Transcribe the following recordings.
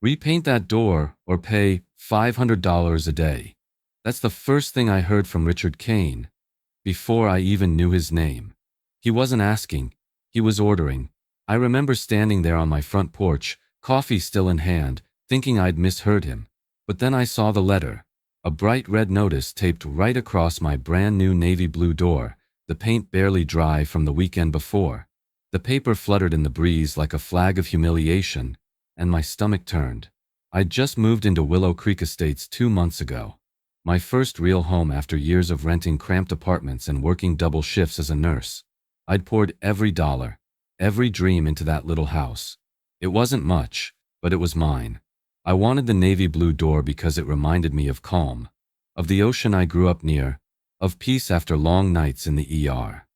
Repaint that door or pay $500 a day. That's the first thing I heard from Richard Kane, before I even knew his name. He wasn't asking, he was ordering. I remember standing there on my front porch, coffee still in hand, thinking I'd misheard him. But then I saw the letter, a bright red notice taped right across my brand new navy blue door, the paint barely dry from the weekend before. The paper fluttered in the breeze like a flag of humiliation, and my stomach turned. I'd just moved into Willow Creek Estates 2 months ago. My first real home after years of renting cramped apartments and working double shifts as a nurse. I'd poured every dollar, every dream into that little house. It wasn't much, but it was mine. I wanted the navy blue door because it reminded me of calm, of the ocean I grew up near, of peace after long nights in the ER.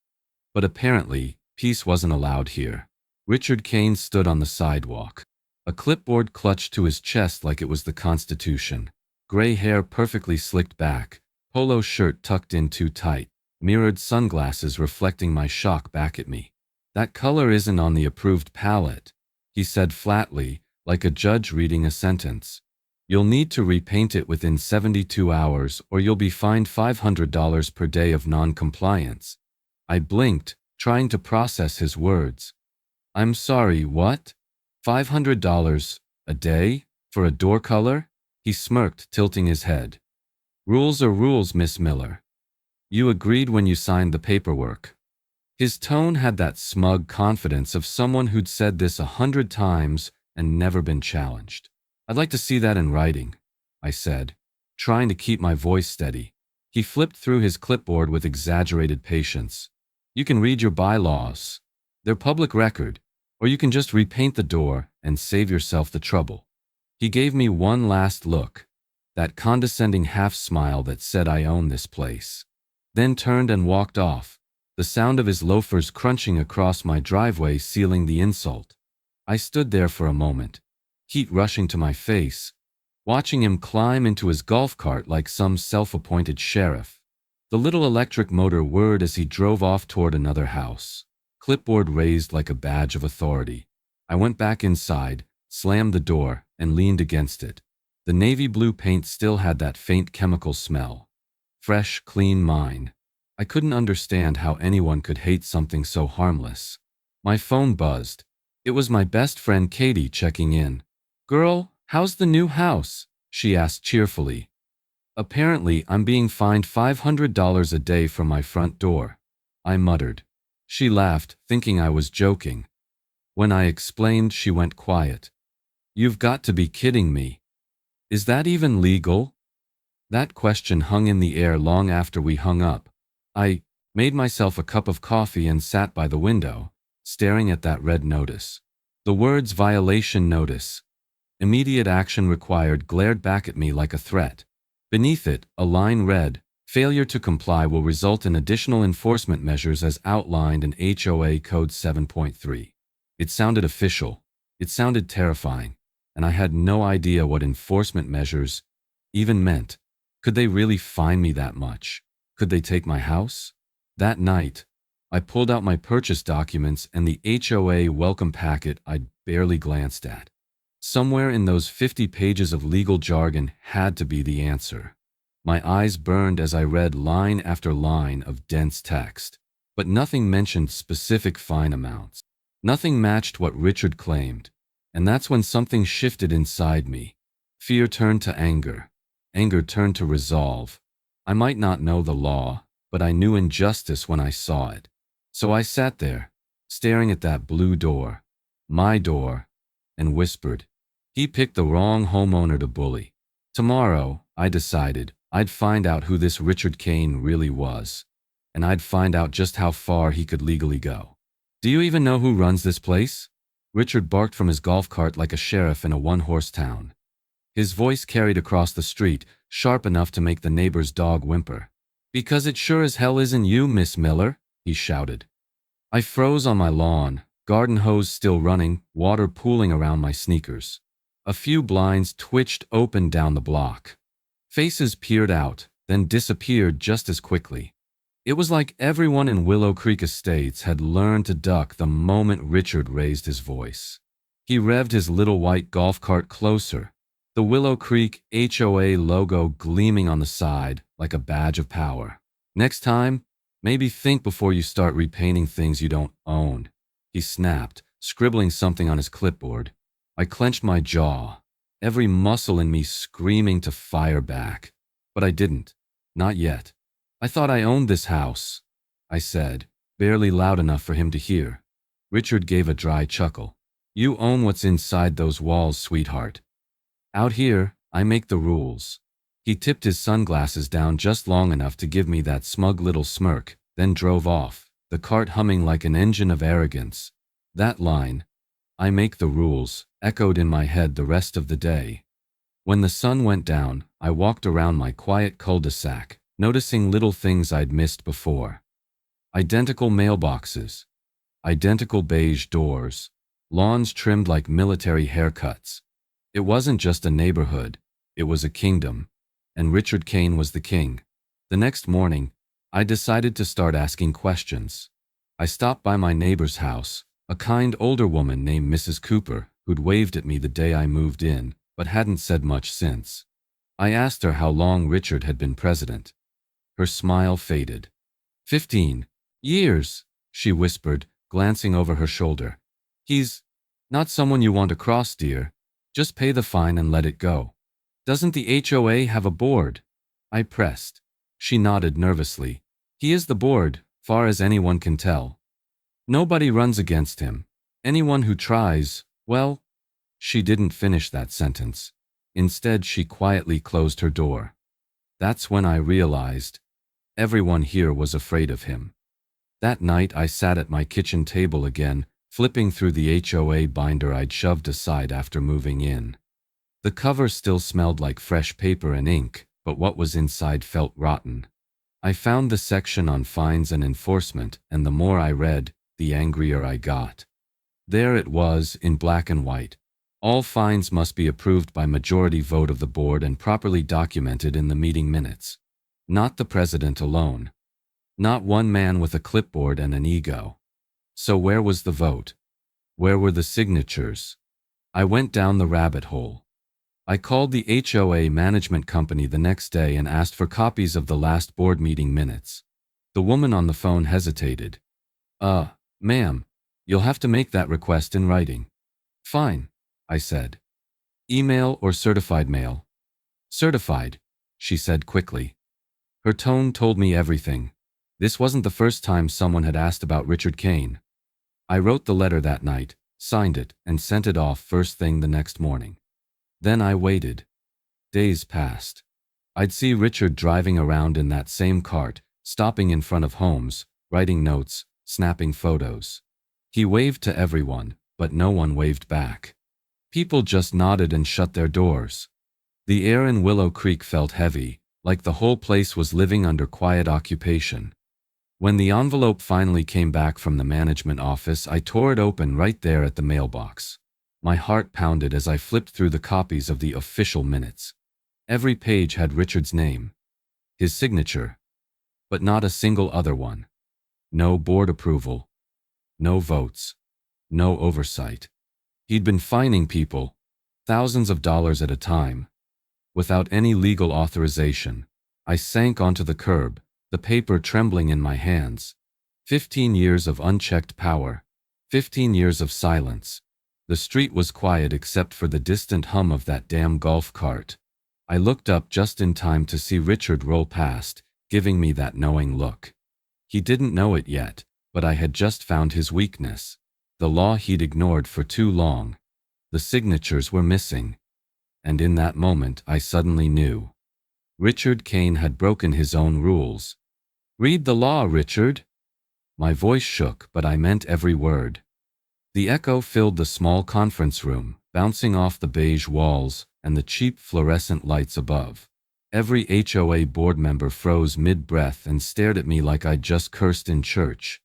But apparently, peace wasn't allowed here. Richard Kane stood on the sidewalk, a clipboard clutched to his chest like it was the Constitution. Gray hair perfectly slicked back, polo shirt tucked in too tight, mirrored sunglasses reflecting my shock back at me. "That color isn't on the approved palette," he said flatly, like a judge reading a sentence. "You'll need to repaint it within 72 hours or you'll be fined $500 per day of non-compliance." I blinked, trying to process his words. "I'm sorry, what? $500 a day? For a door color?" He smirked, tilting his head. "Rules are rules, Miss Miller. You agreed when you signed the paperwork." His tone had that smug confidence of someone who'd said this 100 times and never been challenged. "I'd like to see that in writing," I said, trying to keep my voice steady. He flipped through his clipboard with exaggerated patience. "You can read your bylaws. They're public record, or you can just repaint the door and save yourself the trouble." He gave me one last look, that condescending half-smile that said I own this place, then turned and walked off, the sound of his loafers crunching across my driveway sealing the insult. I stood there for a moment, heat rushing to my face, watching him climb into his golf cart like some self-appointed sheriff. The little electric motor whirred as he drove off toward another house, clipboard raised like a badge of authority. I went back inside, slammed the door, and leaned against it. The navy blue paint still had that faint chemical smell. Fresh, clean mine. I couldn't understand how anyone could hate something so harmless. My phone buzzed. It was my best friend Katie checking in. "Girl, how's the new house?" she asked cheerfully. "Apparently, I'm being fined $500 a day from my front door," I muttered. She laughed, thinking I was joking. When I explained, she went quiet. "You've got to be kidding me. Is that even legal?" That question hung in the air long after we hung up. I made myself a cup of coffee and sat by the window, staring at that red notice. The words "violation notice, immediate action required" glared back at me like a threat. Beneath it, a line read, "Failure to comply will result in additional enforcement measures as outlined in HOA Code 7.3. It sounded official. It sounded terrifying. And I had no idea what enforcement measures even meant. Could they really fine me that much? Could they take my house? That night, I pulled out my purchase documents and the HOA welcome packet I'd barely glanced at. Somewhere in those 50 pages of legal jargon had to be the answer. My eyes burned as I read line after line of dense text, but nothing mentioned specific fine amounts. Nothing matched what Richard claimed. And that's when something shifted inside me. Fear turned to anger. Anger turned to resolve. I might not know the law, but I knew injustice when I saw it. So I sat there, staring at that blue door, my door, and whispered, "He picked the wrong homeowner to bully." Tomorrow, I decided, I'd find out who this Richard Kane really was, and I'd find out just how far he could legally go. "Do you even know who runs this place?" Richard barked from his golf cart like a sheriff in a one-horse town. His voice carried across the street, sharp enough to make the neighbor's dog whimper. "Because it sure as hell isn't you, Miss Miller," he shouted. I froze on my lawn, garden hose still running, water pooling around my sneakers. A few blinds twitched open down the block. Faces peered out, then disappeared just as quickly. It was like everyone in Willow Creek Estates had learned to duck the moment Richard raised his voice. He revved his little white golf cart closer, the Willow Creek HOA logo gleaming on the side like a badge of power. Next time, maybe think before you start repainting things you don't own, he snapped, scribbling something on his clipboard. I clenched my jaw, every muscle in me screaming to fire back. But I didn't. Not yet. I thought I owned this house, I said, barely loud enough for him to hear. Richard gave a dry chuckle. You own what's inside those walls, sweetheart. Out here, I make the rules. He tipped his sunglasses down just long enough to give me that smug little smirk, then drove off, the cart humming like an engine of arrogance. That line, I make the rules, echoed in my head the rest of the day. When the sun went down, I walked around my quiet cul-de-sac, noticing little things I'd missed before. Identical mailboxes, identical beige doors, lawns trimmed like military haircuts. It wasn't just a neighborhood, it was a kingdom, and Richard Kane was the king. The next morning, I decided to start asking questions. I stopped by my neighbor's house, a kind older woman named Mrs. Cooper, who'd waved at me the day I moved in, but hadn't said much since. I asked her how long Richard had been president. Her smile faded. 15 years, she whispered, glancing over her shoulder. He's not someone you want to cross, dear. Just pay the fine and let it go. Doesn't the HOA have a board? I pressed. She nodded nervously. He is the board, far as anyone can tell. Nobody runs against him. Anyone who tries, well, she didn't finish that sentence. Instead, she quietly closed her door. That's when I realized everyone here was afraid of him. That night, I sat at my kitchen table again, flipping through the HOA binder I'd shoved aside after moving in. The cover still smelled like fresh paper and ink, but what was inside felt rotten. I found the section on fines and enforcement, and the more I read, the angrier I got. There it was, in black and white. All fines must be approved by majority vote of the board and properly documented in the meeting minutes. Not the president alone. Not one man with a clipboard and an ego. So where was the vote? Where were the signatures? I went down the rabbit hole. I called the HOA management company the next day and asked for copies of the last board meeting minutes. The woman on the phone hesitated. Ma'am, you'll have to make that request in writing. Fine, I said. Email or certified mail? Certified, she said quickly. Her tone told me everything. This wasn't the first time someone had asked about Richard Kane. I wrote the letter that night, signed it, and sent it off first thing the next morning. Then I waited. Days passed. I'd see Richard driving around in that same cart, stopping in front of homes, writing notes, snapping photos. He waved to everyone, but no one waved back. People just nodded and shut their doors. The air in Willow Creek felt heavy, like the whole place was living under quiet occupation. When the envelope finally came back from the management office, I tore it open right there at the mailbox. My heart pounded as I flipped through the copies of the official minutes. Every page had Richard's name, his signature, but not a single other one. No board approval, no votes, no oversight. He'd been fining people, thousands of dollars at a time, without any legal authorization. I sank onto the curb, the paper trembling in my hands. 15 years of unchecked power, 15 years of silence. The street was quiet except for the distant hum of that damn golf cart. I looked up just in time to see Richard roll past, giving me that knowing look. He didn't know it yet, but I had just found his weakness. The law he'd ignored for too long. The signatures were missing. And in that moment, I suddenly knew. Richard Kane had broken his own rules. Read the law, Richard. My voice shook, but I meant every word. The echo filled the small conference room, bouncing off the beige walls and the cheap fluorescent lights above. Every HOA board member froze mid-breath and stared at me like I'd just cursed in church.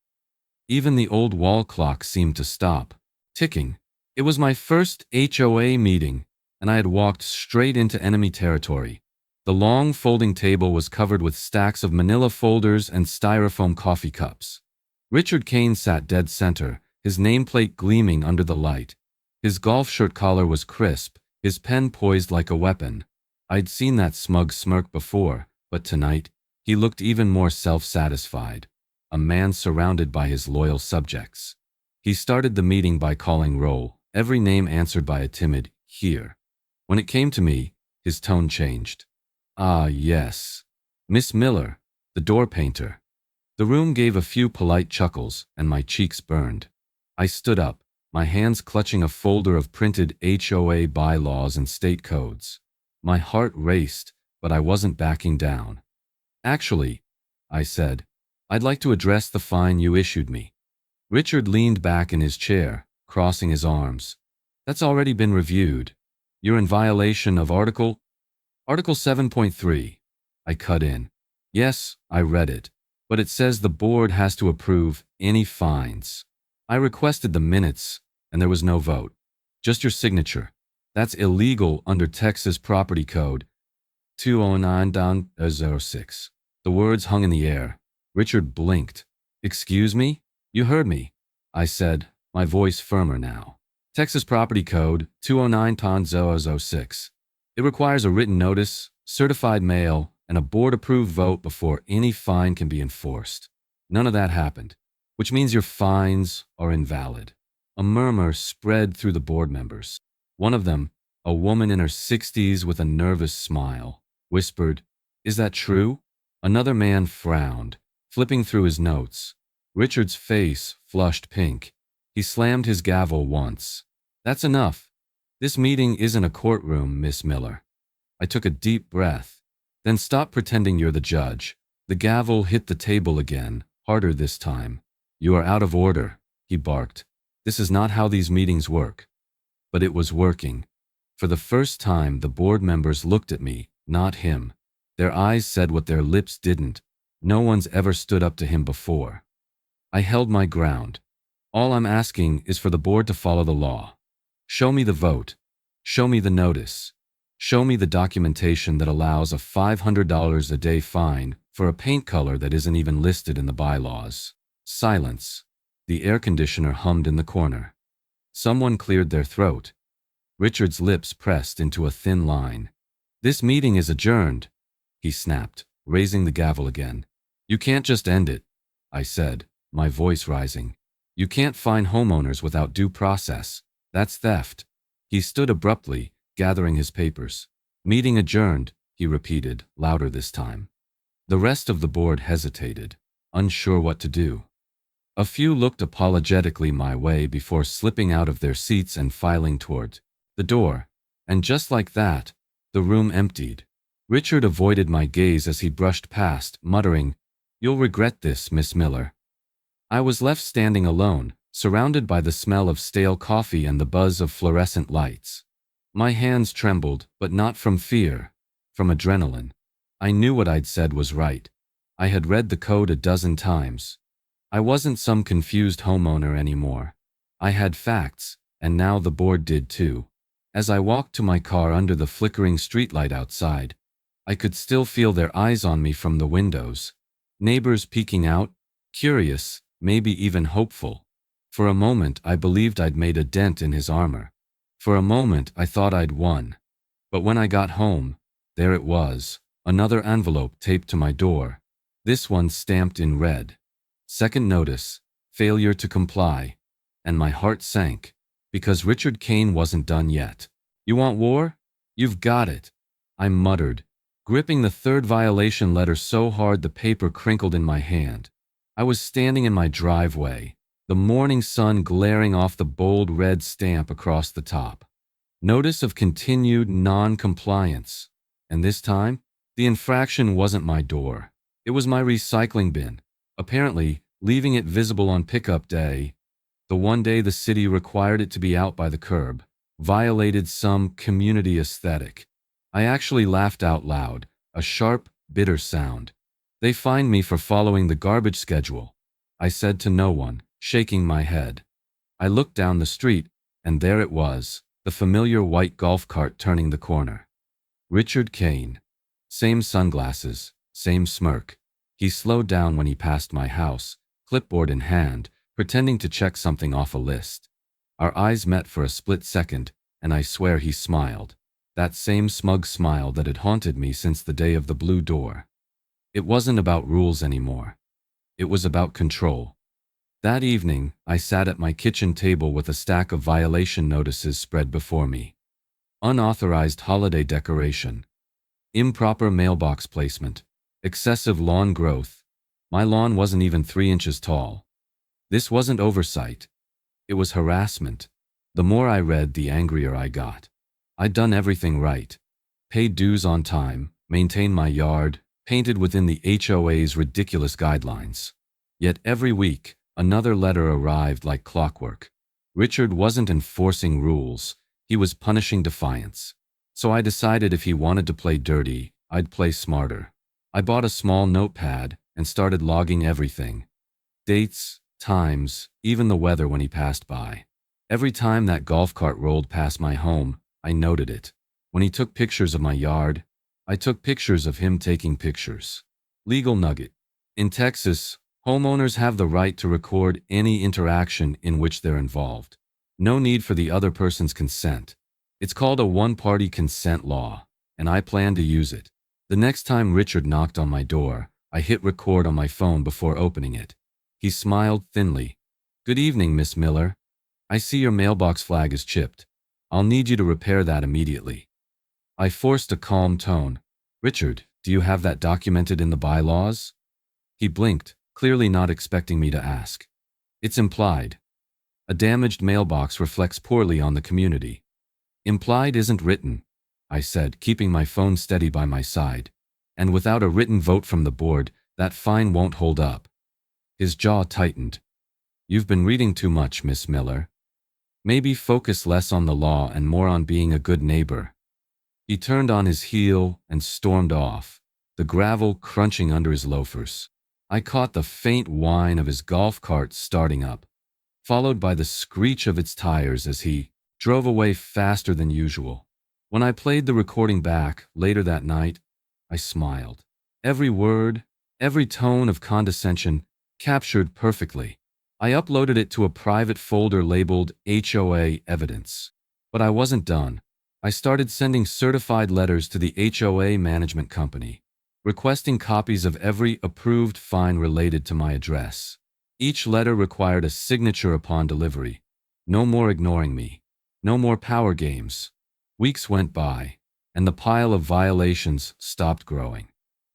Even the old wall clock seemed to stop, ticking. It was my first HOA meeting, and I had walked straight into enemy territory. The long folding table was covered with stacks of manila folders and styrofoam coffee cups. Richard Kane sat dead center, his nameplate gleaming under the light. His golf shirt collar was crisp, his pen poised like a weapon. I'd seen that smug smirk before, but tonight, he looked even more self-satisfied. A man surrounded by his loyal subjects. He started the meeting by calling roll, every name answered by a timid, "Here." When it came to me, his tone changed. "Ah, yes. Miss Miller, the door painter." The room gave a few polite chuckles, and my cheeks burned. I stood up, my hands clutching a folder of printed HOA bylaws and state codes. My heart raced, but I wasn't backing down. "Actually," I said, "I'd like to address the fine you issued me." Richard leaned back in his chair, crossing his arms. "That's already been reviewed. You're in violation of Article 7.3. I cut in. "Yes, I read it, but it says the board has to approve any fines. I requested the minutes, and there was no vote. Just your signature. That's illegal under Texas Property Code 209-06. The words hung in the air. Richard blinked. "Excuse me? You heard me," I said, my voice firmer now. "Texas Property Code 209-006. It requires a written notice, certified mail, and a board-approved vote before any fine can be enforced. None of that happened, which means your fines are invalid." A murmur spread through the board members. One of them, a woman in her 60s with a nervous smile, whispered, "Is that true?" Another man frowned, flipping through his notes. Richard's face flushed pink. He slammed his gavel once. "That's enough. This meeting isn't a courtroom, Miss Miller." I took a deep breath. "Then stop pretending you're the judge." The gavel hit the table again, harder this time. "You are out of order," he barked. "This is not how these meetings work." But it was working. For the first time, the board members looked at me, not him. Their eyes said what their lips didn't. No one's ever stood up to him before. I held my ground. "All I'm asking is for the board to follow the law. Show me the vote. Show me the notice. Show me the documentation that allows a $500 a day fine for a paint color that isn't even listed in the bylaws." Silence. The air conditioner hummed in the corner. Someone cleared their throat. Richard's lips pressed into a thin line. "This meeting is adjourned," he snapped, raising the gavel again. "You can't just end it," I said, my voice rising. "You can't fine homeowners without due process. That's theft." He stood abruptly, gathering his papers. "Meeting adjourned," he repeated, louder this time. The rest of the board hesitated, unsure what to do. A few looked apologetically my way before slipping out of their seats and filing toward the door. And just like that, the room emptied. Richard avoided my gaze as he brushed past, muttering, "You'll regret this, Miss Miller." I was left standing alone, surrounded by the smell of stale coffee and the buzz of fluorescent lights. My hands trembled, but not from fear, from adrenaline. I knew what I'd said was right. I had read the code a dozen times. I wasn't some confused homeowner anymore. I had facts, and now the board did too. As I walked to my car under the flickering streetlight outside, I could still feel their eyes on me from the windows. Neighbors peeking out, curious, maybe even hopeful. For a moment, I believed I'd made a dent in his armor. For a moment, I thought I'd won. But when I got home, there it was, another envelope taped to my door. This one stamped in red. Second notice, failure to comply. And my heart sank, because Richard Kane wasn't done yet. "You want war? You've got it," I muttered, gripping the third violation letter so hard the paper crinkled in my hand. I was standing in my driveway, the morning sun glaring off the bold red stamp across the top. Notice of continued non-compliance. And this time, the infraction wasn't my door. It was my recycling bin, apparently leaving it visible on pickup day, the one day the city required it to be out by the curb, violated some community aesthetic. I actually laughed out loud, a sharp, bitter sound. "They fined me for following the garbage schedule," I said to no one, shaking my head. I looked down the street, and there it was, the familiar white golf cart turning the corner. Richard Kane. Same sunglasses, same smirk. He slowed down when he passed my house, clipboard in hand, pretending to check something off a list. Our eyes met for a split second, and I swear he smiled. That same smug smile that had haunted me since the day of the blue door. It wasn't about rules anymore. It was about control. That evening, I sat at my kitchen table with a stack of violation notices spread before me. Unauthorized holiday decoration. Improper mailbox placement. Excessive lawn growth. My lawn wasn't even 3 inches tall. This wasn't oversight. It was harassment. The more I read, the angrier I got. I'd done everything right. Paid dues on time, maintained my yard, painted within the HOA's ridiculous guidelines. Yet every week, another letter arrived like clockwork. Richard wasn't enforcing rules. He was punishing defiance. So I decided if he wanted to play dirty, I'd play smarter. I bought a small notepad and started logging everything. Dates, times, even the weather when he passed by. Every time that golf cart rolled past my home, I noted it. When he took pictures of my yard, I took pictures of him taking pictures. Legal nugget. In Texas, homeowners have the right to record any interaction in which they're involved. No need for the other person's consent. It's called a one-party consent law, and I plan to use it. The next time Richard knocked on my door, I hit record on my phone before opening it. He smiled thinly. "Good evening, Miss Miller. I see your mailbox flag is chipped. I'll need you to repair that immediately." I forced a calm tone. "Richard, do you have that documented in the bylaws?" He blinked, clearly not expecting me to ask. "It's implied. A damaged mailbox reflects poorly on the community." "Implied isn't written," I said, keeping my phone steady by my side. "And without a written vote from the board, that fine won't hold up." His jaw tightened. "You've been reading too much, Miss Miller. Maybe focus less on the law and more on being a good neighbor." He turned on his heel and stormed off, the gravel crunching under his loafers. I caught the faint whine of his golf cart starting up, followed by the screech of its tires as he drove away faster than usual. When I played the recording back later that night, I smiled. Every word, every tone of condescension captured perfectly. I uploaded it to a private folder labeled HOA Evidence. But I wasn't done. I started sending certified letters to the HOA management company, requesting copies of every approved fine related to my address. Each letter required a signature upon delivery. No more ignoring me. No more power games. Weeks went by, and the pile of violations stopped growing.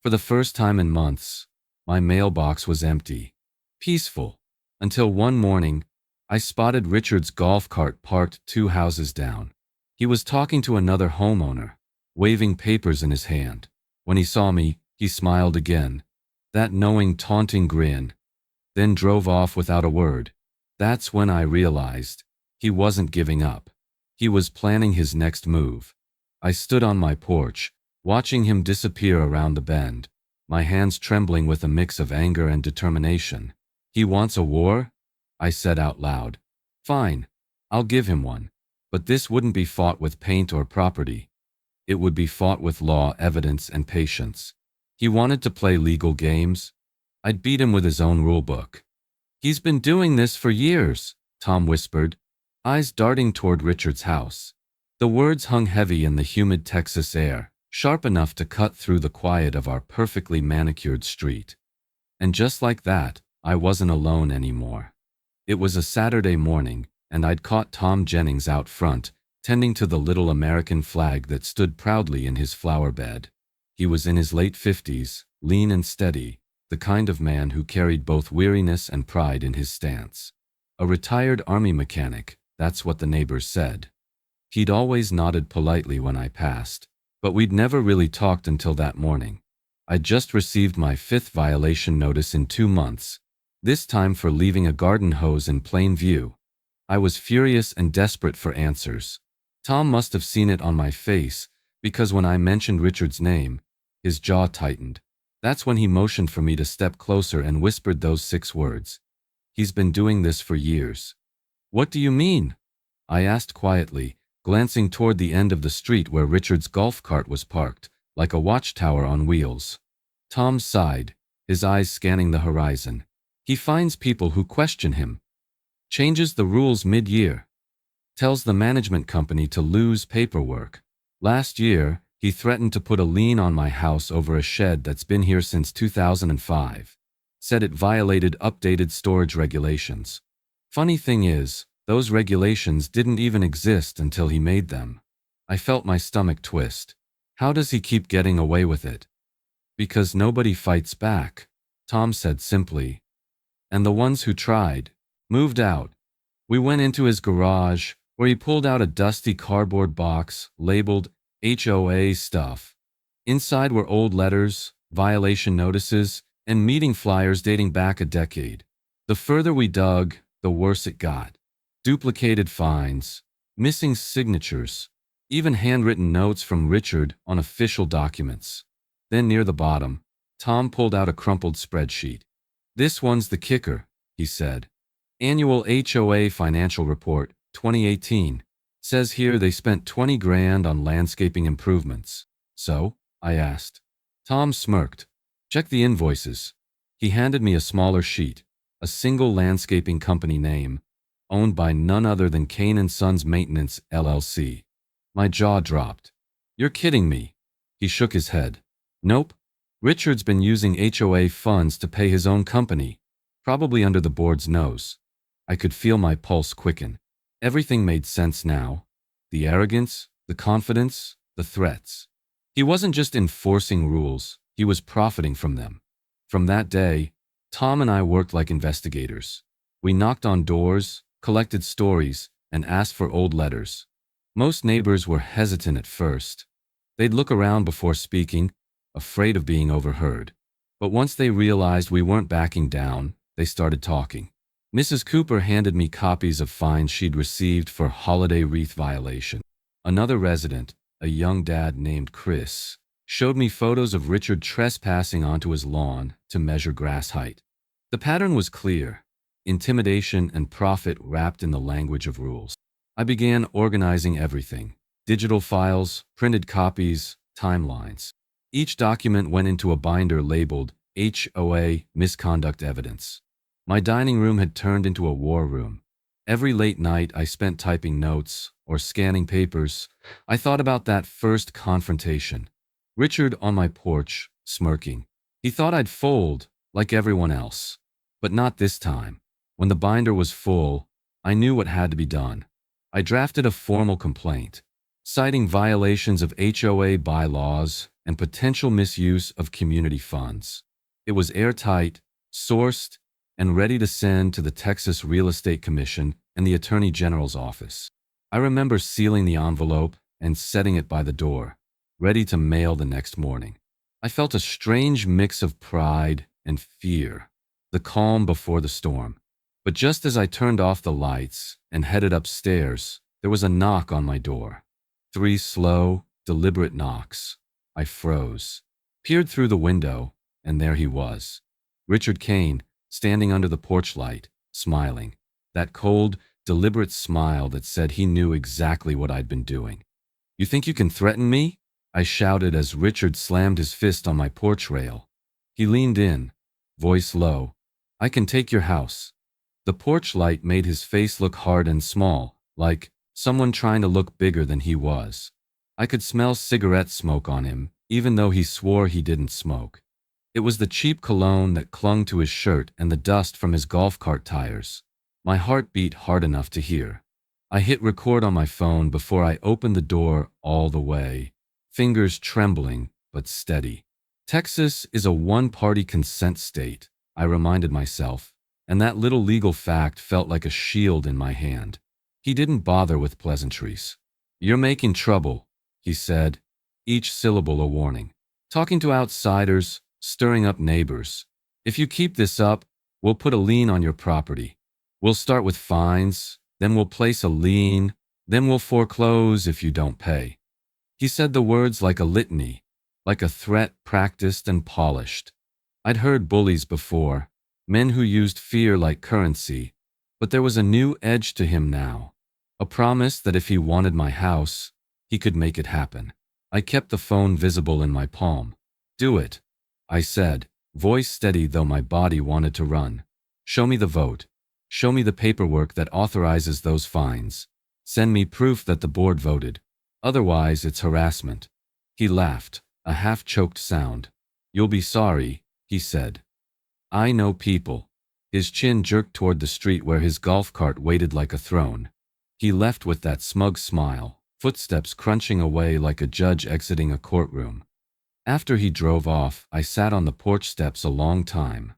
For the first time in months, my mailbox was empty, peaceful, until one morning, I spotted Richard's golf cart parked 2 houses down. He was talking to another homeowner, waving papers in his hand. When he saw me, he smiled again, that knowing, taunting grin, then drove off without a word. That's when I realized he wasn't giving up. He was planning his next move. I stood on my porch, watching him disappear around the bend, my hands trembling with a mix of anger and determination. "He wants a war?" I said out loud. "Fine, I'll give him one. But this wouldn't be fought with paint or property. It would be fought with law, evidence, and patience. He wanted to play legal games. I'd beat him with his own rulebook." "He's been doing this for years," Tom whispered, eyes darting toward Richard's house. The words hung heavy in the humid Texas air, sharp enough to cut through the quiet of our perfectly manicured street. And just like that, I wasn't alone anymore. It was a Saturday morning, and I'd caught Tom Jennings out front, tending to the little American flag that stood proudly in his flower bed. He was in his late 50s, lean and steady, the kind of man who carried both weariness and pride in his stance. A retired army mechanic, that's what the neighbors said. He'd always nodded politely when I passed, but we'd never really talked until that morning. I'd just received my 5th violation notice in 2 months, this time for leaving a garden hose in plain view. I was furious and desperate for answers. Tom must have seen it on my face, because when I mentioned Richard's name, his jaw tightened. That's when he motioned for me to step closer and whispered those 6 words. "He's been doing this for years." "What do you mean?" I asked quietly, glancing toward the end of the street where Richard's golf cart was parked, like a watchtower on wheels. Tom sighed, his eyes scanning the horizon. "He finds people who question him. Changes the rules mid-year. Tells the management company to lose paperwork. Last year, he threatened to put a lien on my house over a shed that's been here since 2005. Said it violated updated storage regulations. Funny thing is, those regulations didn't even exist until he made them. I felt my stomach twist. How does he keep getting away with it? Because nobody fights back, Tom said simply. And the ones who tried moved out. We went into his garage, where he pulled out a dusty cardboard box labeled HOA stuff. Inside were old letters, violation notices, and meeting flyers dating back a decade. The further we dug, the worse it got. Duplicated fines, missing signatures, even handwritten notes from Richard on official documents. Then near the bottom, Tom pulled out a crumpled spreadsheet. "This one's the kicker," he said. "Annual HOA Financial Report, 2018. Says here they spent 20 grand on landscaping improvements." "So?" I asked. Tom smirked. "Check the invoices." He handed me a smaller sheet, a single landscaping company name, owned by none other than Kane & Sons Maintenance, LLC. My jaw dropped. "You're kidding me." He shook his head. "Nope. Richard's been using HOA funds to pay his own company, probably under the board's nose." I could feel my pulse quicken. Everything made sense now. The arrogance, the confidence, the threats. He wasn't just enforcing rules, he was profiting from them. From that day, Tom and I worked like investigators. We knocked on doors, collected stories, and asked for old letters. Most neighbors were hesitant at first. They'd look around before speaking, afraid of being overheard. But once they realized we weren't backing down, they started talking. Mrs. Cooper handed me copies of fines she'd received for holiday wreath violation. Another resident, a young dad named Chris, showed me photos of Richard trespassing onto his lawn to measure grass height. The pattern was clear: intimidation and profit wrapped in the language of rules. I began organizing everything: digital files, printed copies, timelines. Each document went into a binder labeled HOA Misconduct Evidence. My dining room had turned into a war room. Every late night I spent typing notes or scanning papers. I thought about that first confrontation. Richard on my porch, smirking. He thought I'd fold, like everyone else. But not this time. When the binder was full, I knew what had to be done. I drafted a formal complaint, citing violations of HOA bylaws and potential misuse of community funds. It was airtight, sourced, and ready to send to the Texas Real Estate Commission and the Attorney General's office. I remember sealing the envelope and setting it by the door, ready to mail the next morning. I felt a strange mix of pride and fear, the calm before the storm. But just as I turned off the lights and headed upstairs, there was a knock on my door. 3 slow, deliberate knocks. I froze, peered through the window, and there he was. Richard Kane, standing under the porch light, smiling. That cold, deliberate smile that said he knew exactly what I'd been doing. "You think you can threaten me?" I shouted as Richard slammed his fist on my porch rail. He leaned in, voice low. "I can take your house." The porch light made his face look hard and small, like someone trying to look bigger than he was. I could smell cigarette smoke on him, even though he swore he didn't smoke. It was the cheap cologne that clung to his shirt and the dust from his golf cart tires. My heart beat hard enough to hear. I hit record on my phone before I opened the door all the way, fingers trembling but steady. Texas is a one-party consent state, I reminded myself, and that little legal fact felt like a shield in my hand. He didn't bother with pleasantries. "You're making trouble," he said, each syllable a warning. "Talking to outsiders, stirring up neighbors. If you keep this up, we'll put a lien on your property. We'll start with fines, then we'll place a lien, then we'll foreclose if you don't pay." He said the words like a litany, like a threat practiced and polished. I'd heard bullies before, men who used fear like currency, but there was a new edge to him now, a promise that if he wanted my house, he could make it happen. I kept the phone visible in my palm. "Do it," I said, voice steady though my body wanted to run. "Show me the vote. Show me the paperwork that authorizes those fines. Send me proof that the board voted. Otherwise, it's harassment. He laughed, a half-choked sound. You'll be sorry, he said. I know people. His chin jerked toward the street where his golf cart waited like a throne. He left with that smug smile, footsteps crunching away like a judge exiting a courtroom. After he drove off, I sat on the porch steps a long time.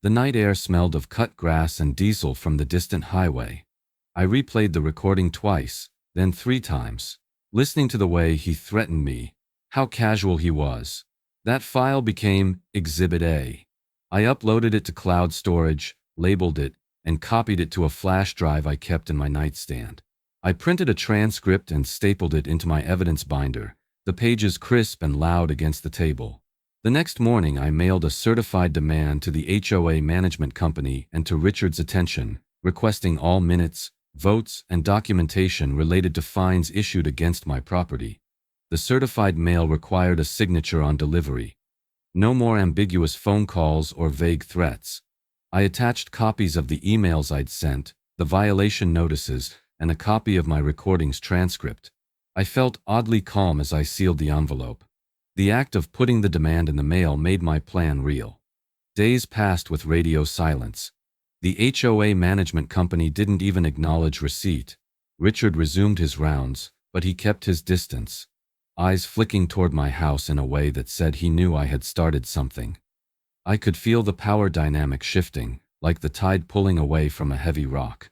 The night air smelled of cut grass and diesel from the distant highway. I replayed the recording twice, then 3 times, listening to the way he threatened me, how casual he was. That file became Exhibit A. I uploaded it to cloud storage, labeled it, and copied it to a flash drive I kept in my nightstand. I printed a transcript and stapled it into my evidence binder, the pages crisp and loud against the table. The next morning, I mailed a certified demand to the HOA management company and to Richard's attention, requesting all minutes, votes, and documentation related to fines issued against my property. The certified mail required a signature on delivery. No more ambiguous phone calls or vague threats. I attached copies of the emails I'd sent, the violation notices, and a copy of my recordings transcript. I felt oddly calm as I sealed the envelope. The act of putting the demand in the mail made my plan real. Days passed with radio silence. The HOA management company didn't even acknowledge receipt. Richard resumed his rounds, but he kept his distance, eyes flicking toward my house in a way that said he knew I had started something. I could feel the power dynamic shifting, like the tide pulling away from a heavy rock.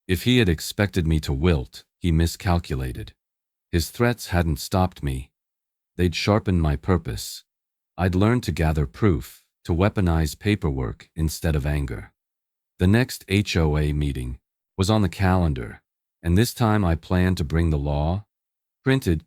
If he had expected me to wilt, he miscalculated. His threats hadn't stopped me. They'd sharpened my purpose. I'd learned to gather proof, to weaponize paperwork instead of anger. The next HOA meeting was on the calendar, and this time I planned to bring the law, printed,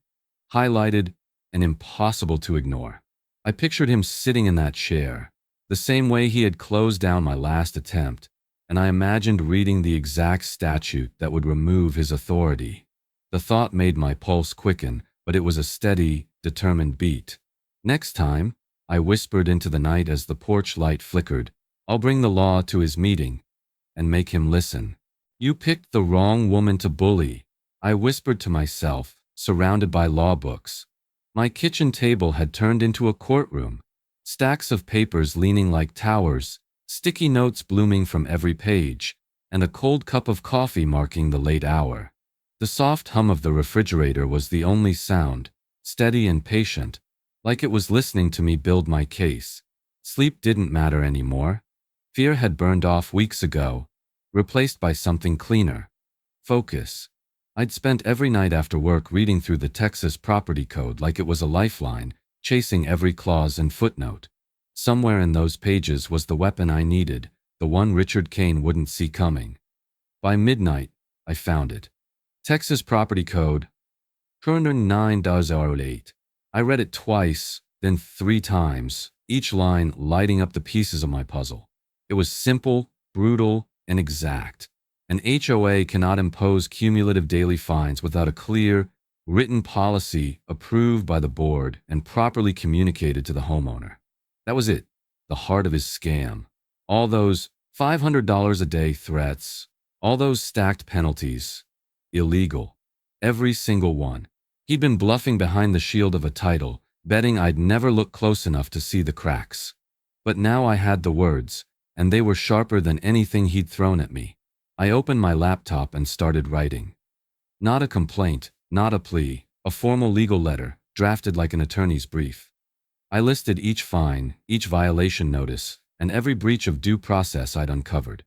highlighted, and impossible to ignore. I pictured him sitting in that chair, the same way he had closed down my last attempt, and I imagined reading the exact statute that would remove his authority. The thought made my pulse quicken, but it was a steady, determined beat. Next time, I whispered into the night as the porch light flickered, I'll bring the law to his meeting and make him listen. You picked the wrong woman to bully, I whispered to myself, surrounded by law books. My kitchen table had turned into a courtroom, stacks of papers leaning like towers, sticky notes blooming from every page, and a cold cup of coffee marking the late hour. The soft hum of the refrigerator was the only sound, steady and patient, like it was listening to me build my case. Sleep didn't matter anymore. Fear had burned off weeks ago, replaced by something cleaner. Focus. I'd spent every night after work reading through the Texas property code like it was a lifeline, chasing every clause and footnote. Somewhere in those pages was the weapon I needed, the one Richard Kane wouldn't see coming. By midnight, I found it. Texas Property Code 209.08. I read it twice, then 3 times, each line lighting up the pieces of my puzzle. It was simple, brutal, and exact. An HOA cannot impose cumulative daily fines without a clear, written policy approved by the board and properly communicated to the homeowner. That was it, the heart of his scam. All those $500 a day threats, all those stacked penalties. Illegal. Every single one. He'd been bluffing behind the shield of a title, betting I'd never look close enough to see the cracks. But now I had the words, and they were sharper than anything he'd thrown at me. I opened my laptop and started writing. Not a complaint, not a plea, a formal legal letter, drafted like an attorney's brief. I listed each fine, each violation notice, and every breach of due process I'd uncovered.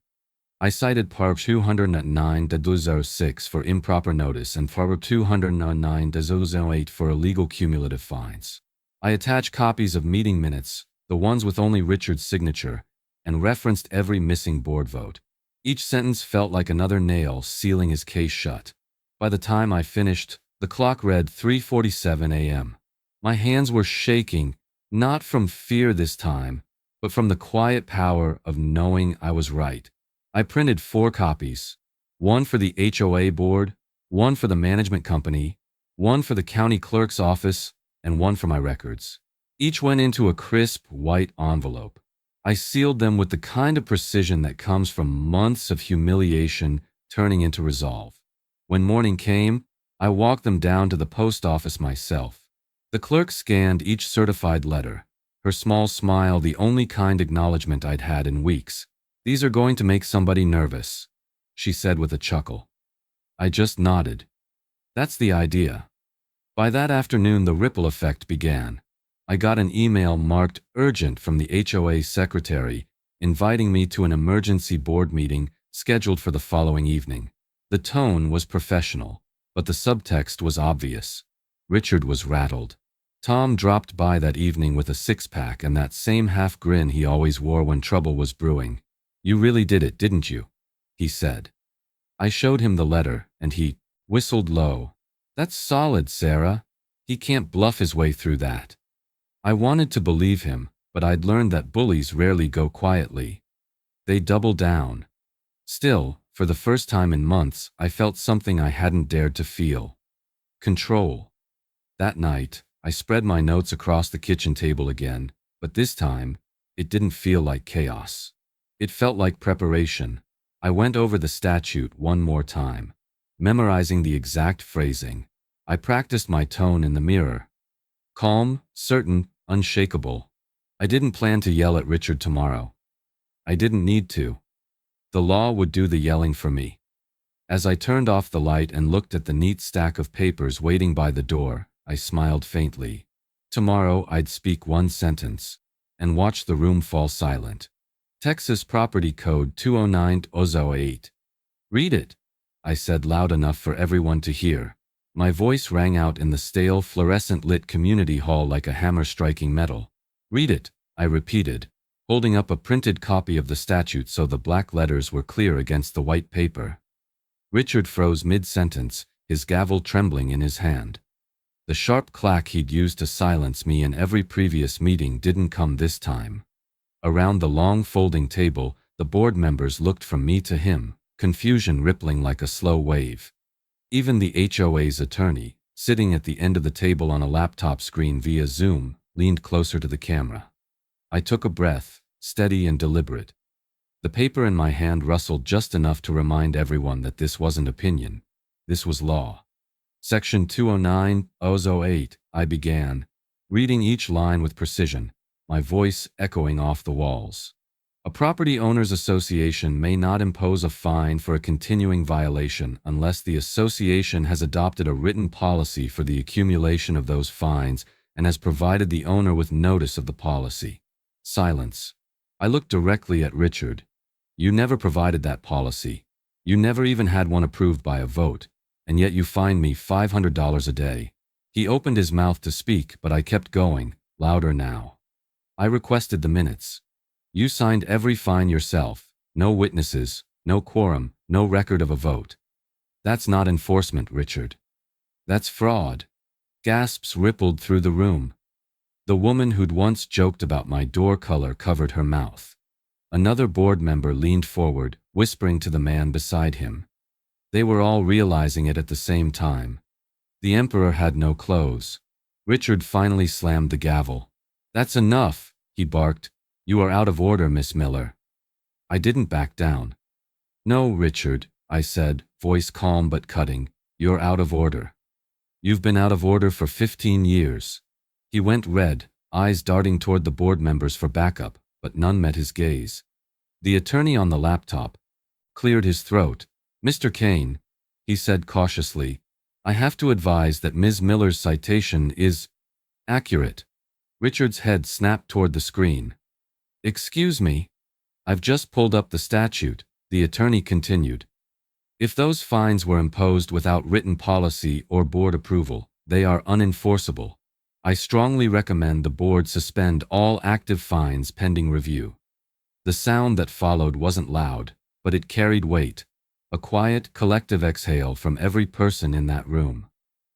I cited Part 209.06 for improper notice and Part 209.08 for illegal cumulative fines. I attached copies of meeting minutes, the ones with only Richard's signature, and referenced every missing board vote. Each sentence felt like another nail sealing his case shut. By the time I finished, the clock read 3:47 a.m. My hands were shaking, not from fear this time, but from the quiet power of knowing I was right. I printed 4 copies, one for the HOA board, one for the management company, one for the county clerk's office, and one for my records. Each went into a crisp, white envelope. I sealed them with the kind of precision that comes from months of humiliation turning into resolve. When morning came, I walked them down to the post office myself. The clerk scanned each certified letter, her small smile the only kind acknowledgement I'd had in weeks. "These are going to make somebody nervous," she said with a chuckle. I just nodded. That's the idea. By that afternoon, the ripple effect began. I got an email marked urgent from the HOA secretary, inviting me to an emergency board meeting scheduled for the following evening. The tone was professional, but the subtext was obvious. Richard was rattled. Tom dropped by that evening with a six-pack and that same half grin he always wore when trouble was brewing. "You really did it, didn't you?" he said. I showed him the letter, and he whistled low. "That's solid, Sarah. He can't bluff his way through that." I wanted to believe him, but I'd learned that bullies rarely go quietly. They double down. Still, for the first time in months, I felt something I hadn't dared to feel. Control. That night, I spread my notes across the kitchen table again, but this time, it didn't feel like chaos. It felt like preparation. I went over the statute one more time, memorizing the exact phrasing. I practiced my tone in the mirror. Calm, certain, unshakable. I didn't plan to yell at Richard tomorrow. I didn't need to. The law would do the yelling for me. As I turned off the light and looked at the neat stack of papers waiting by the door, I smiled faintly. Tomorrow I'd speak one sentence and watch the room fall silent. Texas Property Code 209-08. "Read it," I said loud enough for everyone to hear. My voice rang out in the stale, fluorescent-lit community hall like a hammer striking metal. "Read it," I repeated, holding up a printed copy of the statute so the black letters were clear against the white paper. Richard froze mid-sentence, his gavel trembling in his hand. The sharp clack he'd used to silence me in every previous meeting didn't come this time. Around the long folding table, the board members looked from me to him, confusion rippling like a slow wave. Even the HOA's attorney, sitting at the end of the table on a laptop screen via Zoom, leaned closer to the camera. I took a breath, steady and deliberate. The paper in my hand rustled just enough to remind everyone that this wasn't opinion. This was law. Section 209-08, I began, reading each line with precision, my voice echoing off the walls. A property owners association may not impose a fine for a continuing violation unless the association has adopted a written policy for the accumulation of those fines and has provided the owner with notice of the policy. Silence. I looked directly at Richard. "You never provided that policy. You never even had one approved by a vote, and yet you fined me $500 a day." He opened his mouth to speak, but I kept going, louder now. "I requested the minutes. You signed every fine yourself. No witnesses, no quorum, no record of a vote. That's not enforcement, Richard. That's fraud." Gasps rippled through the room. The woman who'd once joked about my door color covered her mouth. Another board member leaned forward, whispering to the man beside him. They were all realizing it at the same time. The emperor had no clothes. Richard finally slammed the gavel. "That's enough," he barked. "You are out of order, Miss Miller." I didn't back down. "No, Richard," I said, voice calm but cutting. "You're out of order. You've been out of order for 15 years. He went red, eyes darting toward the board members for backup, but none met his gaze. The attorney on the laptop cleared his throat. "Mr. Kane," he said cautiously, "I have to advise that Ms. Miller's citation is accurate." Richard's head snapped toward the screen. "Excuse me? I've just pulled up the statute," the attorney continued. "If those fines were imposed without written policy or board approval, they are unenforceable. I strongly recommend the board suspend all active fines pending review." The sound that followed wasn't loud, but it carried weight. A quiet, collective exhale from every person in that room.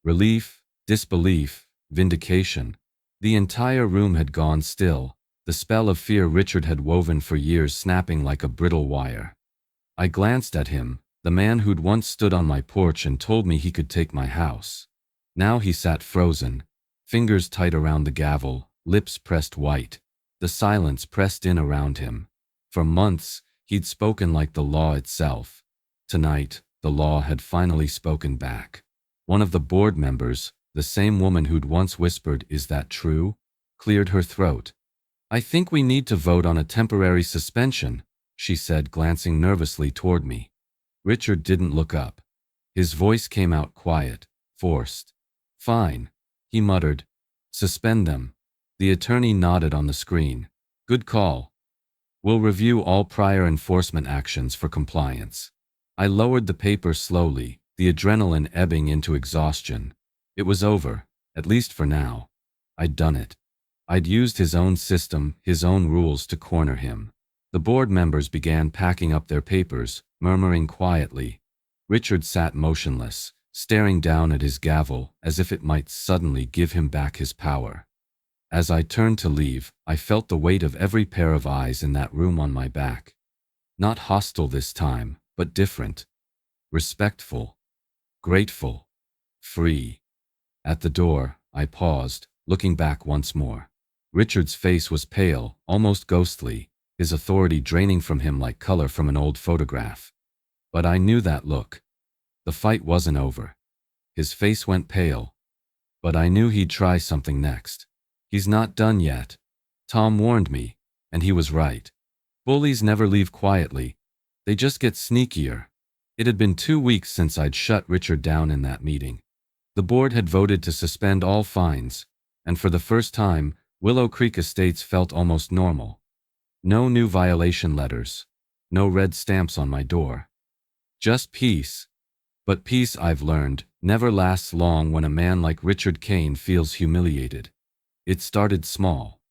Relief, disbelief, vindication. The entire room had gone still, the spell of fear Richard had woven for years snapping like a brittle wire. I glanced at him, the man who'd once stood on my porch and told me he could take my house. Now he sat frozen, fingers tight around the gavel, lips pressed white. The silence pressed in around him. For months, he'd spoken like the law itself. Tonight, the law had finally spoken back. One of the board members, the same woman who'd once whispered, "Is that true?" cleared her throat. "I think we need to vote on a temporary suspension," she said, glancing nervously toward me. Richard didn't look up. His voice came out quiet, forced. "Fine," he muttered. "Suspend them." The attorney nodded on the screen. "Good call. We'll review all prior enforcement actions for compliance." I lowered the paper slowly, the adrenaline ebbing into exhaustion. It was over, at least for now. I'd done it. I'd used his own system, his own rules to corner him. The board members began packing up their papers, murmuring quietly. Richard sat motionless, staring down at his gavel as if it might suddenly give him back his power. As I turned to leave, I felt the weight of every pair of eyes in that room on my back. Not hostile this time, but different. Respectful. Grateful. Free. At the door, I paused, looking back once more. Richard's face was pale, almost ghostly, his authority draining from him like color from an old photograph. But I knew that look. The fight wasn't over. His face went pale. But I knew he'd try something next. "He's not done yet." Tom warned me, and he was right. Bullies never leave quietly. They just get sneakier. It had been 2 weeks since I'd shut Richard down in that meeting. The board had voted to suspend all fines, and for the first time, Willow Creek Estates felt almost normal. No new violation letters. No red stamps on my door. Just peace. But peace, I've learned, never lasts long when a man like Richard Kane feels humiliated. It started small.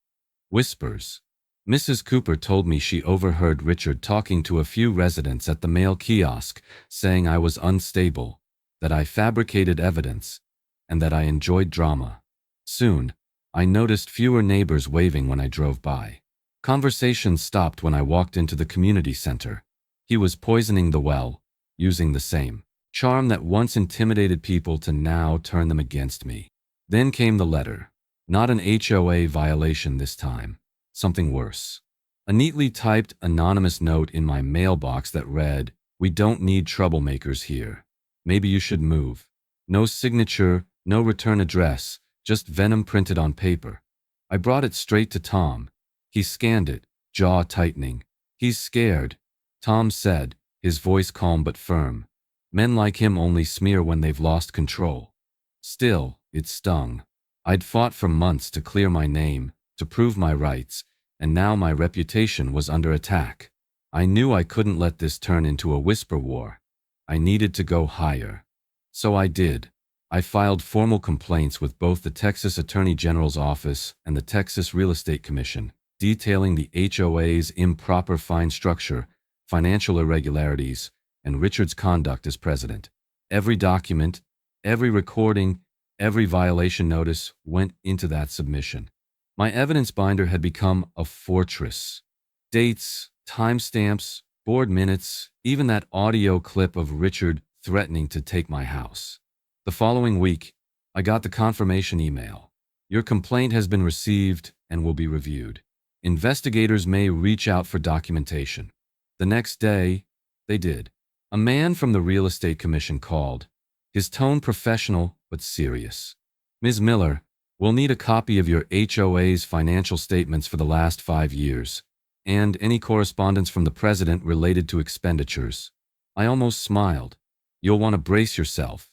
Whispers. Mrs. Cooper told me she overheard Richard talking to a few residents at the mail kiosk, saying I was unstable, that I fabricated evidence, and that I enjoyed drama. Soon, I noticed fewer neighbors waving when I drove by. Conversations stopped when I walked into the community center. He was poisoning the well, using the same charm that once intimidated people to now turn them against me. Then came the letter. Not an HOA violation this time. Something worse. A neatly typed, anonymous note in my mailbox that read, "We don't need troublemakers here. Maybe you should move." No signature, no return address, just venom printed on paper. I brought it straight to Tom. He scanned it, jaw tightening. "He's scared," Tom said, his voice calm but firm. "Men like him only smear when they've lost control." Still, it stung. I'd fought for months to clear my name, to prove my rights, and now my reputation was under attack. I knew I couldn't let this turn into a whisper war. I needed to go higher. So I did. I filed formal complaints with both the Texas Attorney General's office and the Texas Real Estate Commission, detailing the HOA's improper fine structure, financial irregularities, and Richard's conduct as president. Every document, every recording, every violation notice went into that submission. My evidence binder had become a fortress. Dates, timestamps, board minutes, even that audio clip of Richard threatening to take my house. The following week, I got the confirmation email. "Your complaint has been received and will be reviewed. Investigators may reach out for documentation." The next day, they did. A man from the Real Estate Commission called, his tone professional but serious. "Ms. Miller, we'll need a copy of your HOA's financial statements for the last 5 years, and any correspondence from the president related to expenditures." I almost smiled. "You'll want to brace yourself,"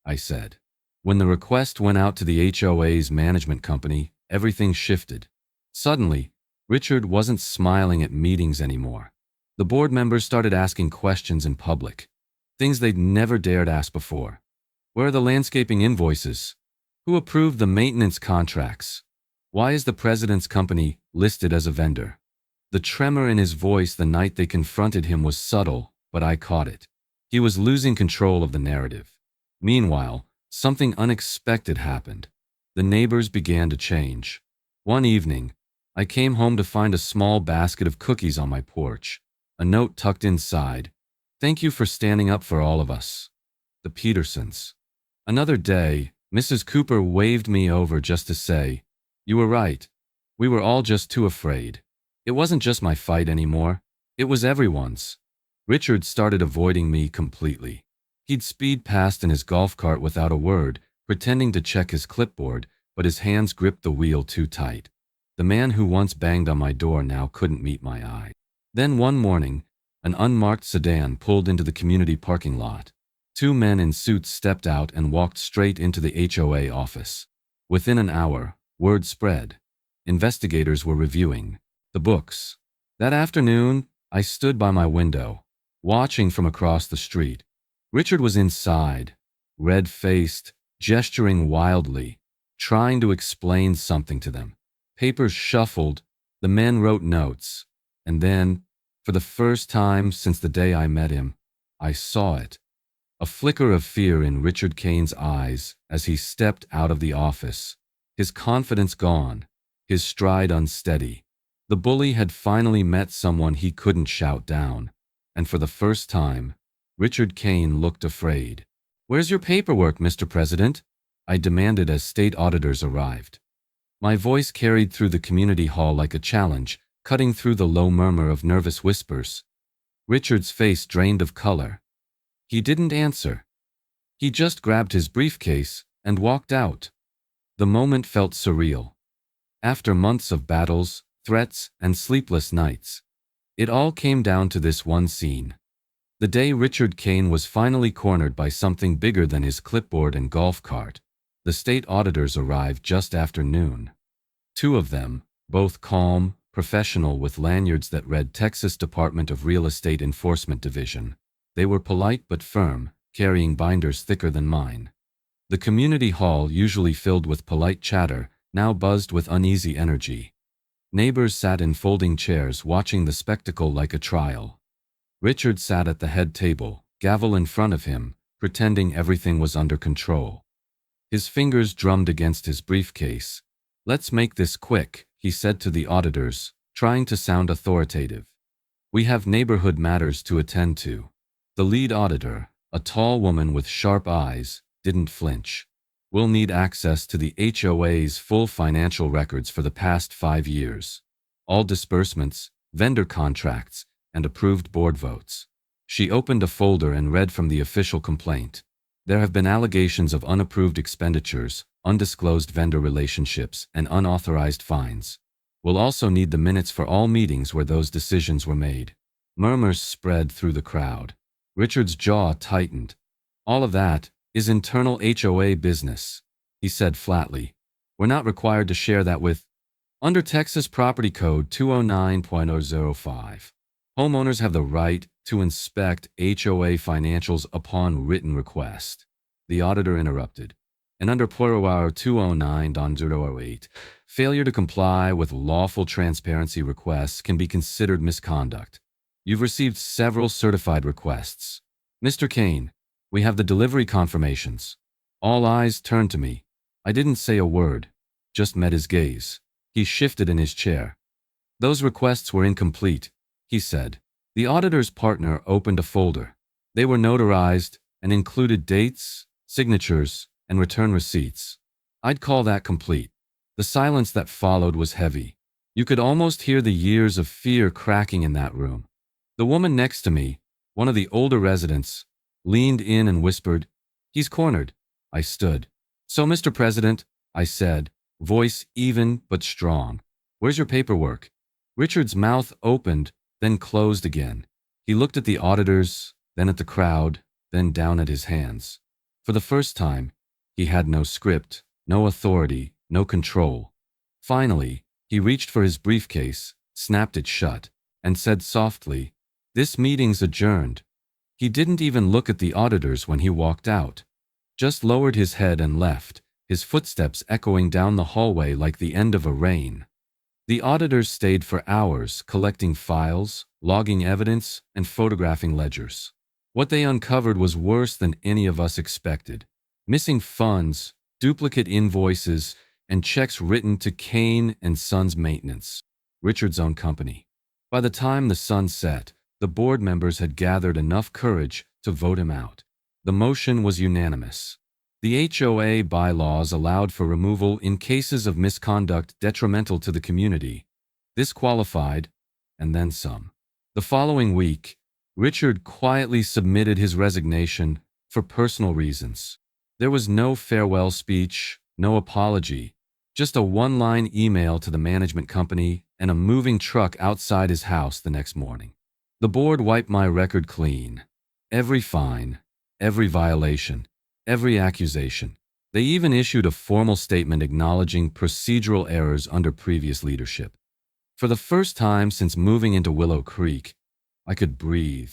I said. When the request went out to the HOA's management company, everything shifted. Suddenly, Richard wasn't smiling at meetings anymore. The board members started asking questions in public, things they'd never dared ask before. "Where are the landscaping invoices? Who approved the maintenance contracts? Why is the president's company listed as a vendor?" The tremor in his voice the night they confronted him was subtle, but I caught it. He was losing control of the narrative. Meanwhile, something unexpected happened. The neighbors began to change. One evening, I came home to find a small basket of cookies on my porch. A note tucked inside. "Thank you for standing up for all of us. The Petersons." Another day, Mrs. Cooper waved me over just to say, "You were right. We were all just too afraid." It wasn't just my fight anymore. It was everyone's. Richard started avoiding me completely. He'd speed past in his golf cart without a word, pretending to check his clipboard, but his hands gripped the wheel too tight. The man who once banged on my door now couldn't meet my eye. Then one morning, an unmarked sedan pulled into the community parking lot. Two men in suits stepped out and walked straight into the HOA office. Within an hour, word spread. Investigators were reviewing the books. That afternoon, I stood by my window, watching from across the street. Richard was inside, red-faced, gesturing wildly, trying to explain something to them. Papers shuffled, the men wrote notes, and then, for the first time since the day I met him, I saw it. A flicker of fear in Richard Kane's eyes as he stepped out of the office, his confidence gone, his stride unsteady. The bully had finally met someone he couldn't shout down, and for the first time, Richard Kane looked afraid. "Where's your paperwork, Mr. President?" I demanded as state auditors arrived. My voice carried through the community hall like a challenge, cutting through the low murmur of nervous whispers. Richard's face drained of color. He didn't answer. He just grabbed his briefcase and walked out. The moment felt surreal. After months of battles, threats, and sleepless nights, it all came down to this one scene. The day Richard Kane was finally cornered by something bigger than his clipboard and golf cart. The state auditors arrived just after noon. Two of them, both calm, professional with lanyards that read Texas Department of Real Estate Enforcement Division. They were polite but firm, carrying binders thicker than mine. The community hall, usually filled with polite chatter, now buzzed with uneasy energy. Neighbors sat in folding chairs watching the spectacle like a trial. Richard sat at the head table, gavel in front of him, pretending everything was under control. His fingers drummed against his briefcase. "Let's make this quick," he said to the auditors, trying to sound authoritative. "We have neighborhood matters to attend to." The lead auditor, a tall woman with sharp eyes, didn't flinch. "We'll need access to the HOA's full financial records for the past 5 years. All disbursements, vendor contracts, and approved board votes." She opened a folder and read from the official complaint. "There have been allegations of unapproved expenditures, undisclosed vendor relationships, and unauthorized fines. We'll also need the minutes for all meetings where those decisions were made." Murmurs spread through the crowd. Richard's jaw tightened. "All of that is internal HOA business," he said flatly. "We're not required to share that with—" Under Texas Property Code 209.005, homeowners have the right to inspect HOA financials upon written request. The auditor interrupted. "And under POR 209.008, failure to comply with lawful transparency requests can be considered misconduct. You've received several certified requests. Mr. Kane, we have the delivery confirmations." All eyes turned to me. I didn't say a word, just met his gaze. He shifted in his chair. "Those requests were incomplete," he said. The auditor's partner opened a folder. They were notarized and included dates, signatures, and return receipts. I'd call that complete. The silence that followed was heavy. You could almost hear the years of fear cracking in that room. The woman next to me, one of the older residents, leaned in and whispered, "He's cornered." I stood. "So, Mr. President," I said, voice even but strong, "where's your paperwork?" Richard's mouth opened, then closed again. He looked at the auditors, then at the crowd, then down at his hands. For the first time, he had no script, no authority, no control. Finally, he reached for his briefcase, snapped it shut, and said softly, "This meeting's adjourned." He didn't even look at the auditors when he walked out, just lowered his head and left, his footsteps echoing down the hallway like the end of a rain. The auditors stayed for hours, collecting files, logging evidence, and photographing ledgers. What they uncovered was worse than any of us expected. Missing funds, duplicate invoices, and checks written to Kane and Sons Maintenance, Richard's own company. By the time the sun set, the board members had gathered enough courage to vote him out. The motion was unanimous. The HOA bylaws allowed for removal in cases of misconduct detrimental to the community. This qualified, and then some. The following week, Richard quietly submitted his resignation, for personal reasons. There was no farewell speech, no apology, just a one-line email to the management company and a moving truck outside his house the next morning. The board wiped my record clean. Every fine, every violation, every accusation. They even issued a formal statement acknowledging procedural errors under previous leadership. For the first time since moving into Willow Creek, I could breathe.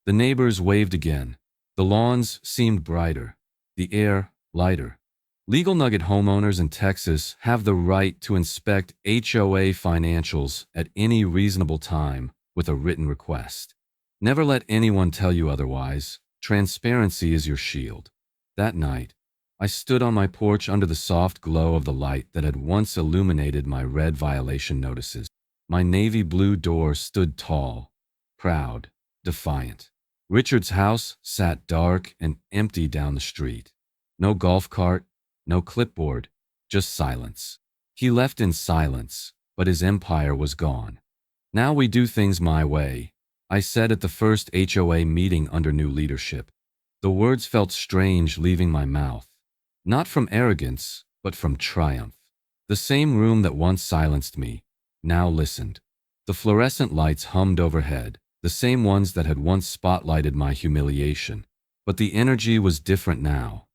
The neighbors waved again. The lawns seemed brighter, the air lighter. Legal Nugget homeowners in Texas have the right to inspect HOA financials at any reasonable time with a written request. Never let anyone tell you otherwise. Transparency is your shield. That night, I stood on my porch under the soft glow of the light that had once illuminated my red violation notices. My navy blue door stood tall, proud, defiant. Richard's house sat dark and empty down the street. No golf cart, no clipboard, just silence. He left in silence, but his empire was gone. Now we do things my way, I said at the first HOA meeting under new leadership. The words felt strange leaving my mouth. Not from arrogance, but from triumph. The same room that once silenced me now listened. The fluorescent lights hummed overhead, the same ones that had once spotlighted my humiliation. But the energy was different now.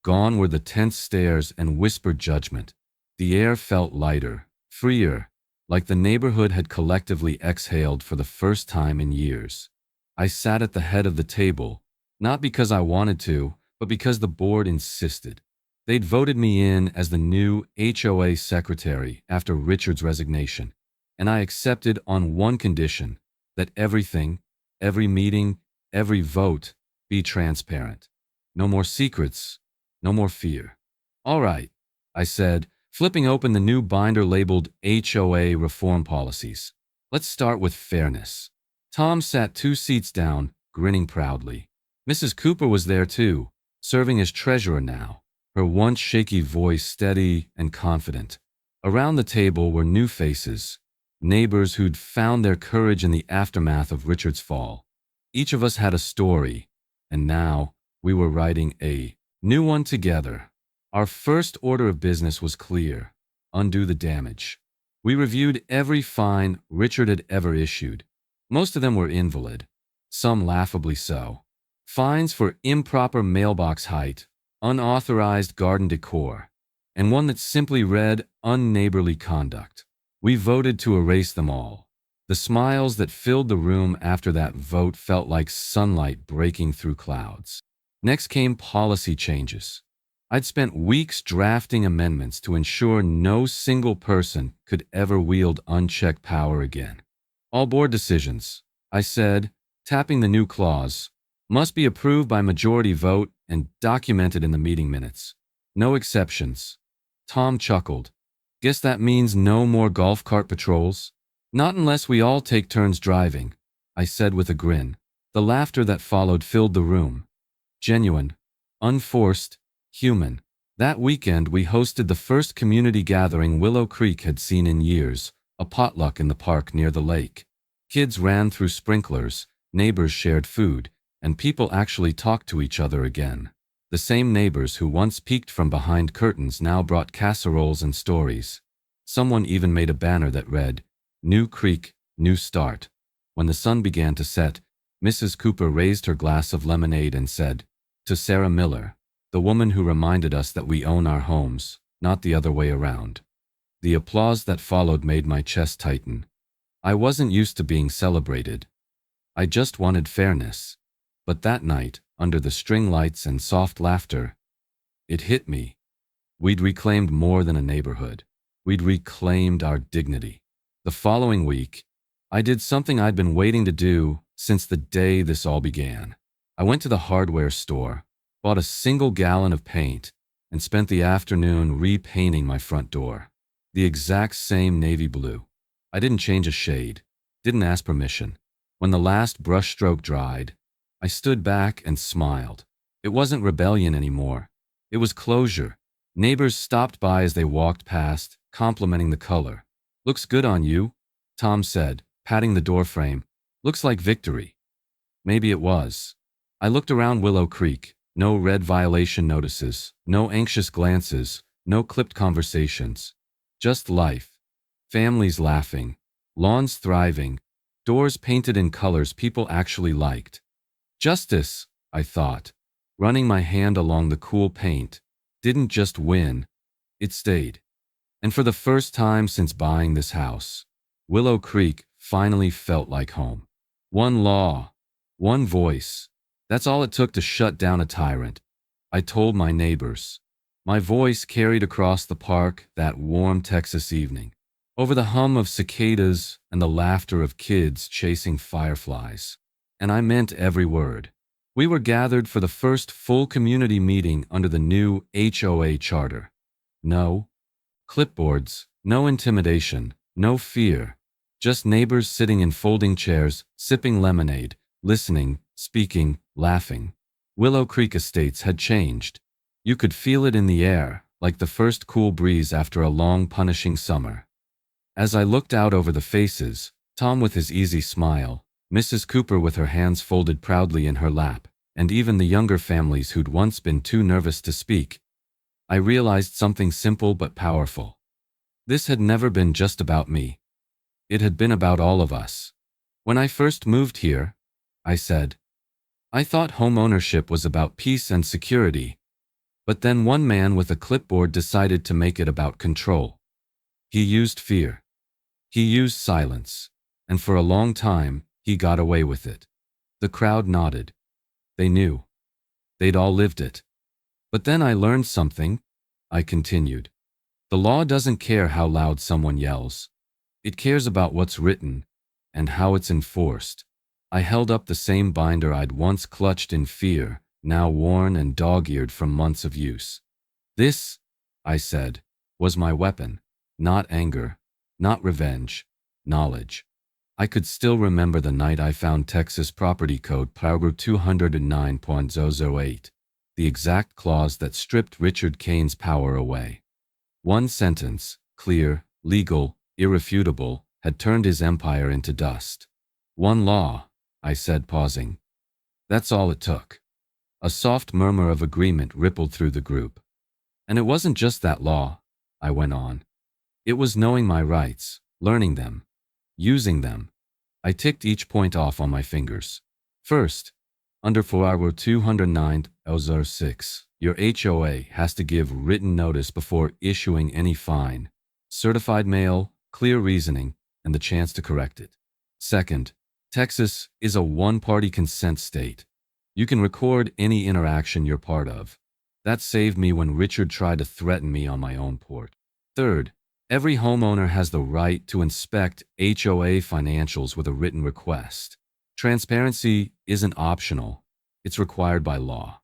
Gone were the tense stares and whispered judgment. The air felt lighter, freer, like the neighborhood had collectively exhaled for the first time in years. I sat at the head of the table, not because I wanted to, but because the board insisted. They'd voted me in as the new HOA secretary after Richard's resignation, and I accepted on one condition, that everything, every meeting, every vote, be transparent. No more secrets, no more fear. All right, I said, flipping open the new binder labeled HOA reform policies. Let's start with fairness. Tom sat 2 seats down, grinning proudly. Mrs. Cooper was there too, serving as treasurer now, her once shaky voice steady and confident. Around the table were new faces, neighbors who'd found their courage in the aftermath of Richard's fall. Each of us had a story, and now we were writing a new one together. Our first order of business was clear: undo the damage. We reviewed every fine Richard had ever issued. Most of them were invalid, some laughably so. Fines for improper mailbox height, unauthorized garden decor, and one that simply read unneighborly conduct. We voted to erase them all. The smiles that filled the room after that vote felt like sunlight breaking through clouds. Next came policy changes. I'd spent weeks drafting amendments to ensure no single person could ever wield unchecked power again. All board decisions, I said, tapping the new clause, must be approved by majority vote and documented in the meeting minutes. No exceptions. Tom chuckled. Guess that means no more golf cart patrols? Not unless we all take turns driving, I said with a grin. The laughter that followed filled the room. Genuine, unforced, human. That weekend we hosted the first community gathering Willow Creek had seen in years, a potluck in the park near the lake. Kids ran through sprinklers, neighbors shared food, and people actually talked to each other again. The same neighbors who once peeked from behind curtains now brought casseroles and stories. Someone even made a banner that read, "New Creek, New Start." When the sun began to set, Mrs. Cooper raised her glass of lemonade and said, "To Sarah Miller, the woman who reminded us that we own our homes, not the other way around." The applause that followed made my chest tighten. I wasn't used to being celebrated. I just wanted fairness. But that night, under the string lights and soft laughter, it hit me. We'd reclaimed more than a neighborhood. We'd reclaimed our dignity. The following week, I did something I'd been waiting to do since the day this all began. I went to the hardware store, bought a single gallon of paint, and spent the afternoon repainting my front door. The exact same navy blue. I didn't change a shade, didn't ask permission. When the last brushstroke dried, I stood back and smiled. It wasn't rebellion anymore. It was closure. Neighbors stopped by as they walked past, complimenting the color. "Looks good on you," Tom said, patting the doorframe. "Looks like victory." Maybe it was. I looked around Willow Creek, No red violation notices, no anxious glances, no clipped conversations. Just life. Families laughing, lawns thriving, doors painted in colors people actually liked. Justice, I thought, running my hand along the cool paint, didn't just win, it stayed. And for the first time since buying this house, Willow Creek finally felt like home. One law, one voice. That's all it took to shut down a tyrant. I told my neighbors. My voice carried across the park that warm Texas evening, over the hum of cicadas and the laughter of kids chasing fireflies. And I meant every word. We were gathered for the first full community meeting under the new HOA charter. No clipboards, no intimidation, no fear. Just neighbors sitting in folding chairs, sipping lemonade, listening, speaking, laughing. Willow Creek Estates had changed. You could feel it in the air, like the first cool breeze after a long, punishing summer. As I looked out over the faces, Tom with his easy smile, Mrs. Cooper with her hands folded proudly in her lap, and even the younger families who'd once been too nervous to speak, I realized something simple but powerful. This had never been just about me. It had been about all of us. When I first moved here, I said, I thought homeownership was about peace and security. But then one man with a clipboard decided to make it about control. He used fear. He used silence. And for a long time, he got away with it. The crowd nodded. They knew. They'd all lived it. But then I learned something, I continued. The law doesn't care how loud someone yells. It cares about what's written and how it's enforced. I held up the same binder I'd once clutched in fear, now worn and dog-eared from months of use. This, I said, was my weapon. Not anger, not revenge, knowledge. I could still remember the night I found Texas Property Code Paragraph 209.008, the exact clause that stripped Richard Kane's power away. One sentence, clear, legal, irrefutable, had turned his empire into dust. One law, I said, pausing. That's all it took. A soft murmur of agreement rippled through the group. And it wasn't just that law, I went on. It was knowing my rights, learning them, using them. I ticked each point off on my fingers. First, under Paragraph 209.006, your HOA has to give written notice before issuing any fine, certified mail, clear reasoning, and the chance to correct it. Second, Texas is a one-party consent state. You can record any interaction you're part of. That saved me when Richard tried to threaten me on my own porch. Third, every homeowner has the right to inspect HOA financials with a written request. Transparency isn't optional. It's required by law.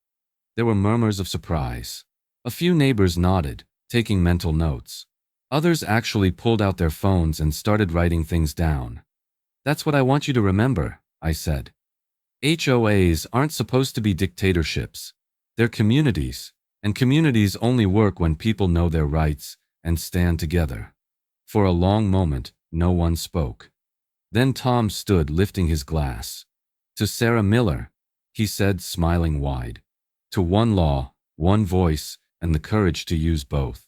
There were murmurs of surprise. A few neighbors nodded, taking mental notes. Others actually pulled out their phones and started writing things down. That's what I want you to remember, I said. HOAs aren't supposed to be dictatorships. They're communities, and communities only work when people know their rights and stand together. For a long moment, no one spoke. Then Tom stood lifting his glass. To Sarah Miller, he said, smiling wide. To one law, one voice, and the courage to use both.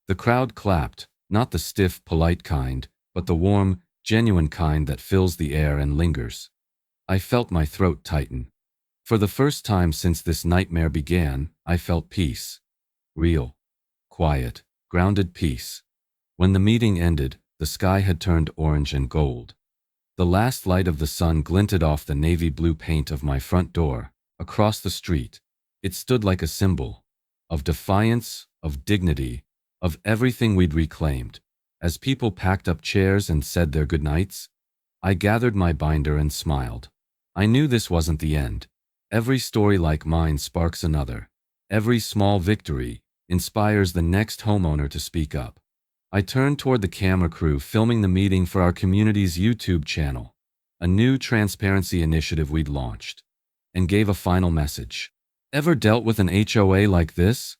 The crowd clapped, not the stiff, polite kind, but the warm, genuine kind that fills the air and lingers. I felt my throat tighten. For the first time since this nightmare began, I felt peace. Real, quiet, grounded peace. When the meeting ended, the sky had turned orange and gold. The last light of the sun glinted off the navy blue paint of my front door, across the street. It stood like a symbol of defiance, of dignity, of everything we'd reclaimed. As people packed up chairs and said their goodnights, I gathered my binder and smiled. I knew this wasn't the end. Every story like mine sparks another. Every small victory inspires the next homeowner to speak up. I turned toward the camera crew filming the meeting for our community's YouTube channel, a new transparency initiative we'd launched, and gave a final message. Ever dealt with an HOA like this?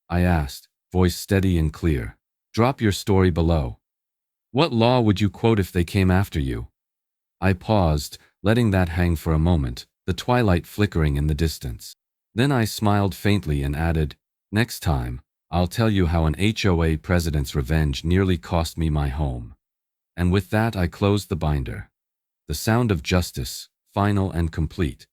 I asked, voice steady and clear. Drop your story below. What law would you quote if they came after you? I paused, letting that hang for a moment, the twilight flickering in the distance. Then I smiled faintly and added, "Next time, I'll tell you how an HOA president's revenge nearly cost me my home." And with that I closed the binder. The sound of justice, final and complete,